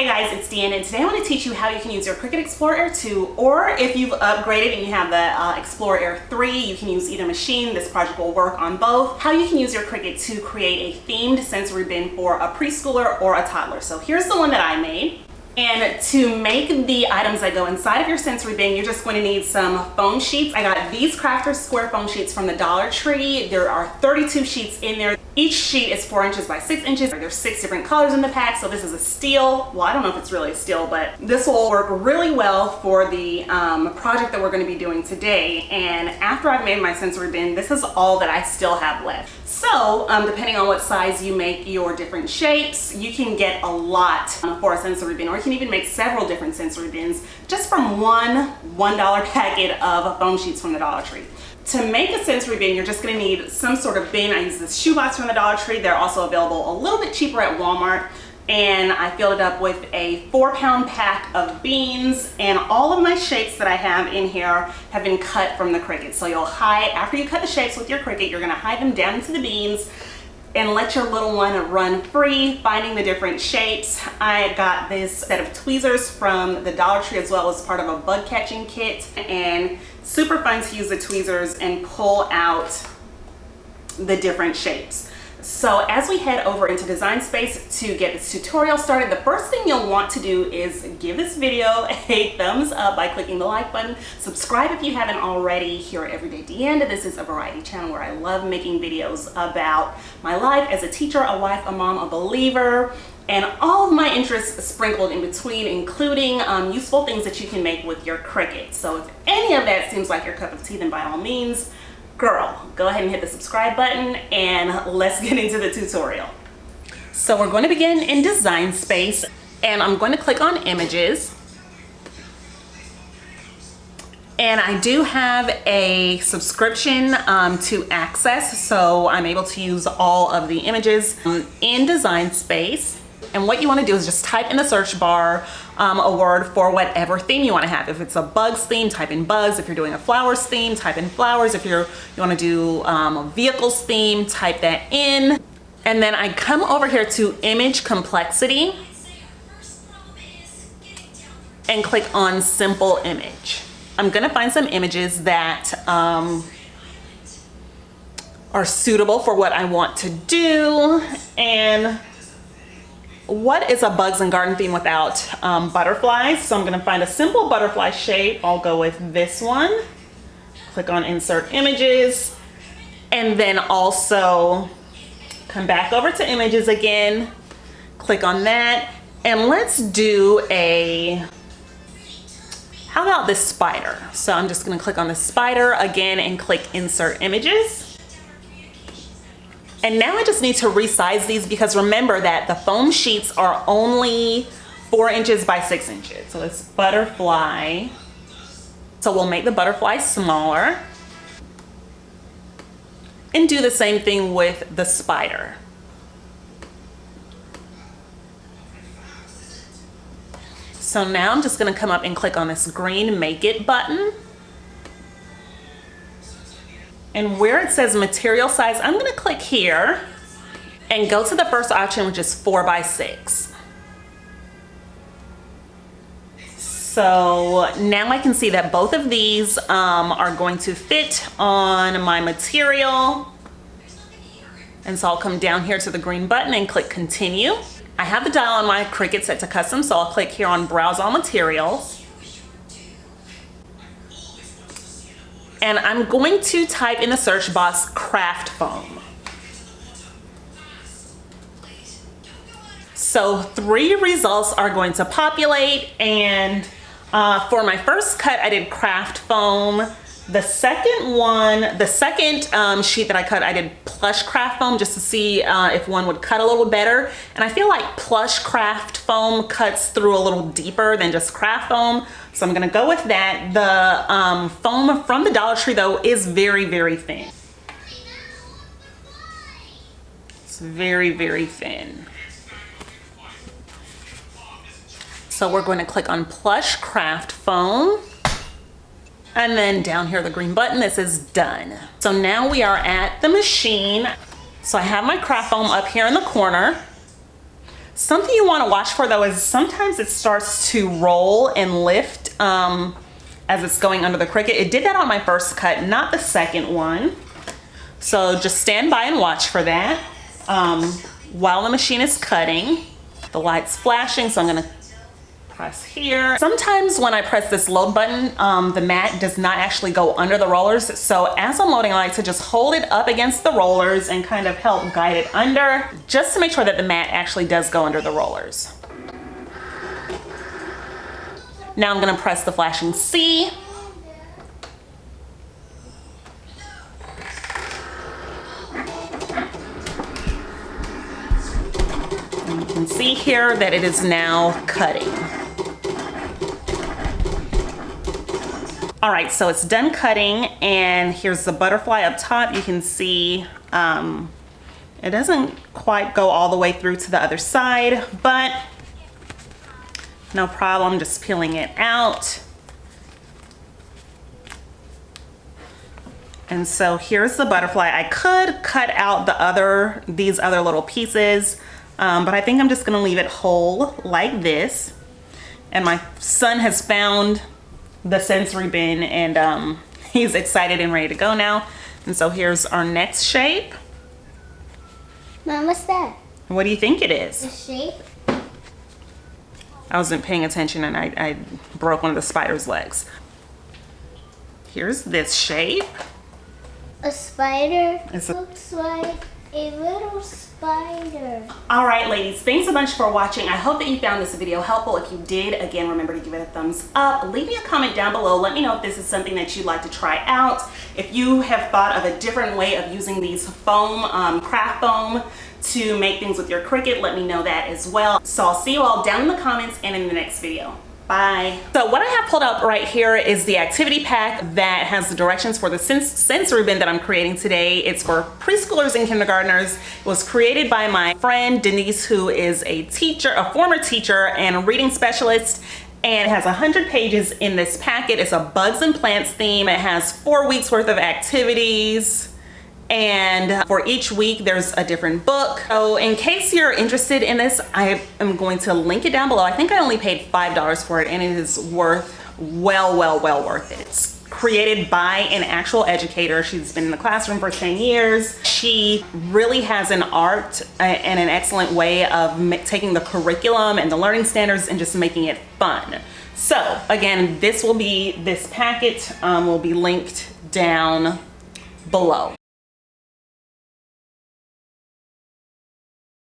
Hey guys, it's Deanna, and today I want to teach you how you can use your Cricut Explorer Air 2, or if you've upgraded and you have the Explorer Air 3, you can use either machine. This project will work on both. How you can use your Cricut to create a themed sensory bin for a preschooler or a toddler. So here's the one that I made. And to make the items that go inside of your sensory bin, you're just going to need some foam sheets. I got these Crafters square foam sheets from the Dollar Tree. There are 32 sheets in there. Each sheet is 4 inches by 6 inches. There's 6 different colors in the pack. So this is a steel. Well, I don't know if it's really a steel, but this will work really well for the project that we're going to be doing today. And after I've made my sensory bin, this is all that I still have left. So depending on what size you make your different shapes, you can get a lot for a sensory bin, or you can even make several different sensory bins just from one $1 packet of foam sheets from the Dollar Tree. To make a sensory bin, you're just going to need some sort of bin. I use this shoebox from the Dollar Tree. They're also available a little bit cheaper at Walmart. And I filled it up with a 4-pound pack of beans, and all of my shapes that I have in here have been cut from the Cricut. So you'll hide, after you cut the shapes with your Cricut, you're gonna hide them down into the beans and let your little one run free, finding the different shapes. I got this set of tweezers from the Dollar Tree as well as part of a bug catching kit, and super fun to use the tweezers and pull out the different shapes. So as we head over into Design Space to get this tutorial started, the first thing you'll want to do is give this video a thumbs up by clicking the like button. Subscribe if you haven't already. Here at Everyday Deanna, this is a variety channel where I love making videos about my life as a teacher, a wife, a mom, a believer, and all of my interests sprinkled in between, including useful things that you can make with your Cricut. So if any of that seems like your cup of tea, then by all means, girl, go ahead and hit the subscribe button and let's get into the tutorial. So we're going to begin in Design Space, and I'm going to click on Images. And I do have a subscription to Access, so I'm able to use all of the images in Design Space. And what you want to do is just type in the search bar a word for whatever theme you want to have. If it's a bugs theme, type in bugs. If you're doing a flowers theme, type in flowers. If you want to do a vehicles theme, type that in. And then I come over here to Image Complexity and click on Simple Image. I'm going to find some images that are suitable for what I want to do. And what is a bugs and garden theme without butterflies? So I'm going to find a simple butterfly shape. I'll go with this one. Click on Insert Images, and then also come back over to Images again. Click on that, and let's do a, how about this spider? So I'm just going to click on the spider again and click Insert Images. And now I just need to resize these, because remember that the foam sheets are only 4 inches by 6 inches. So it's butterfly. So we'll make the butterfly smaller. And do the same thing with the spider. So now I'm just gonna come up and click on this green Make It button. And where it says material size, I'm gonna click here and go to the first option, which is 4 by 6. So now I can see that both of these are going to fit on my material. And so I'll come down here to the green button and click Continue. I have the dial on my Cricut set to custom, so I'll click here on Browse All Materials. And I'm going to type in the search box craft foam. So 3 results are going to populate, and for my first cut I did craft foam. The second sheet that I cut, I did plush craft foam, just to see if one would cut a little better. And I feel like plush craft foam cuts through a little deeper than just craft foam. So I'm gonna go with that. The foam from the Dollar Tree though is very, very thin. It's very, very thin. So we're going to click on plush craft foam. And then down here, the green button that says done. So now we are at the machine. So I have my craft foam up here in the corner. Something you want to watch for though is sometimes it starts to roll and lift as it's going under the Cricut. It did that on my first cut, not the second one. So just stand by and watch for that while the machine is cutting. The light's flashing, so I'm gonna press here. Sometimes when I press this load button, the mat does not actually go under the rollers. So as I'm loading, I like to just hold it up against the rollers and kind of help guide it under, just to make sure that the mat actually does go under the rollers. Now I'm gonna press the flashing C. And you can see here that it is now cutting. All right, so it's done cutting, and here's the butterfly up top. You can see it doesn't quite go all the way through to the other side, but no problem, just peeling it out. And so here's the butterfly. I could cut out these other little pieces, but I think I'm just gonna leave it whole like this. And my son has found the sensory bin, and he's excited and ready to go now. And so here's our next shape. Mom, what's that? What do you think it is? The shape? I wasn't paying attention and I broke one of the spider's legs. Here's this shape. A spider? It's looks like a little spider. All right, ladies, thanks a bunch for watching. I hope that you found this video helpful. If you did, again, remember to give it a thumbs up. Leave me a comment down below. Let me know if this is something that you'd like to try out. If you have thought of a different way of using these foam, craft foam, to make things with your Cricut, let me know that as well. So I'll see you all down in the comments and in the next video. Bye. So what I have pulled up right here is the activity pack that has the directions for the sensory bin that I'm creating today. It's for preschoolers and kindergartners. It was created by my friend Denise, who is a teacher, a former teacher and a reading specialist. And it has 100 pages in this packet. It's a bugs and plants theme. It has 4 weeks worth of activities. And for each week, there's a different book. So in case you're interested in this, I am going to link it down below. I think I only paid $5 for it, and it is well worth it. It's created by an actual educator. She's been in the classroom for 10 years. She really has an art and an excellent way of taking the curriculum and the learning standards and just making it fun. So again, this packet will be linked down below.